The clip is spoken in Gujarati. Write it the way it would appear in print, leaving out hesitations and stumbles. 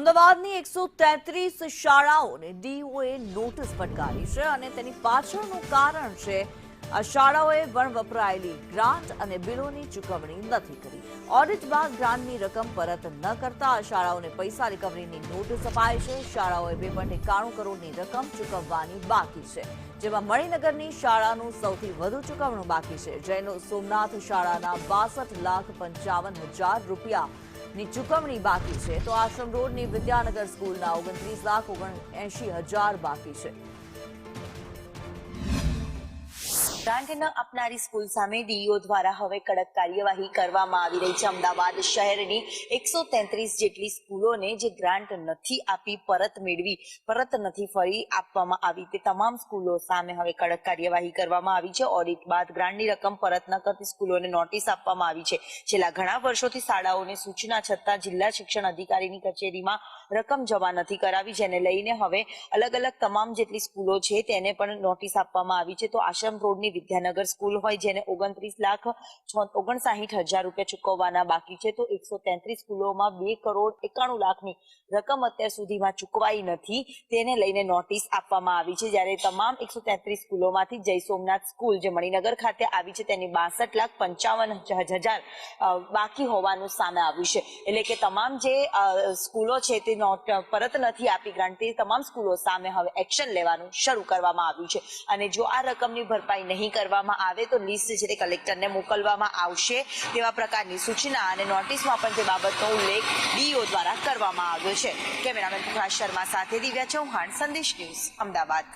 અમદાવાદની 133 શાળાઓને ડીઓએ નોટિસ ફટકારી છે અને તેની પાછળનું કારણ છે આ શાળાઓએ વપરાયેલી ગ્રાન્ટ અને બિલોની ચૂકવણી નથી કરી. ઓડિટ બાદ ગ્રાન્ટની રકમ પરત ન કરતા આ શાળાઓને પૈસા રિકવરીની નોટિસ અપાઈ છે. શાળાઓએ 2.91 કરોડની રકમ ચૂકવવાની બાકી છે, જેમાં મણિનગરની શાળાનું સૌથી વધુ ચૂકવણું બાકી છે. જૈન સોમનાથ શાળાના 62,55,000 રૂપિયા ની ચૂકવણી બાકી છે, તો આશ્રમ રોડની વિદ્યાનગર સ્કૂલના 29,79,000 બાકી છે. ગ્રાન્ટ ન આપનારી સ્કૂલ સામે ડીઈઓ દ્વારા હવે કડક કાર્યવાહી કરવામાં આવી રહી છે. અમદાવાદ શહેરની 133 જેટલી સ્કૂલોને જે ગ્રાન્ટ નથી આપી, પરત નથી ફરી આપવામાં આવી, તે તમામ સ્કૂલો સામે હવે કડક કાર્યવાહી કરવામાં આવી છે. ઓડિટ બાદ ગ્રાન્ટની રકમ પરત ન કરતી સ્કૂલોને નોટિસ આપવામાં આવી છે. છેલ્લા ઘણા વર્ષોથી શાળાઓને સૂચના છતાં જિલ્લા શિક્ષણ અધિકારીની કચેરીમાં રકમ જમા નથી કરાવી, જેને લઈને હવે અલગ અલગ તમામ જેટલી સ્કૂલો છે તેને પણ નોટિસ આપવામાં આવી છે. તો આશ્રમ રોડની વિદ્યાનગર સ્કૂલ હોય, જેને 29,59,000 રૂપિયા ચૂકવવાના બાકી છે, તો 133 સ્કૂલોમાં 2,91,00,000ની રકમ અત્યાર સુધીમાં ચૂકવાઈ નથી, તેને લઈને નોટિસ આપવામાં આવી છે. જ્યારે તમામ 133 સ્કૂલોમાંથી જય સોમનાથ સ્કૂલ જે મણિનગર ખાતે આવી છે તેની 62,55,000 બાકી હોવાનું સામે આવ્યું છે. એટલે કે તમામ જે સ્કૂલો છે તે પરત નથી આપી ગ્રાન્ટ, તે તમામ સ્કૂલો સામે હવે એક્શન લેવાનું શરૂ કરવામાં આવ્યું છે. અને જો આ રકમની ભરપાઈ નહીં કરવામાં આવે તો લિસ્ટ છે તે કલેક્ટરને મોકલવામાં આવશે, તેવા પ્રકારની સૂચના અને નોટિસમાં પણ તે બાબતનો ઉલ્લેખ ડીઈઓ દ્વારા કરવામાં આવ્યો છે. કેમેરામેન પ્રકાશ શર્મા સાથે દિવ્યા ચૌહાણ, સંદેશ ન્યૂઝ, અમદાવાદ.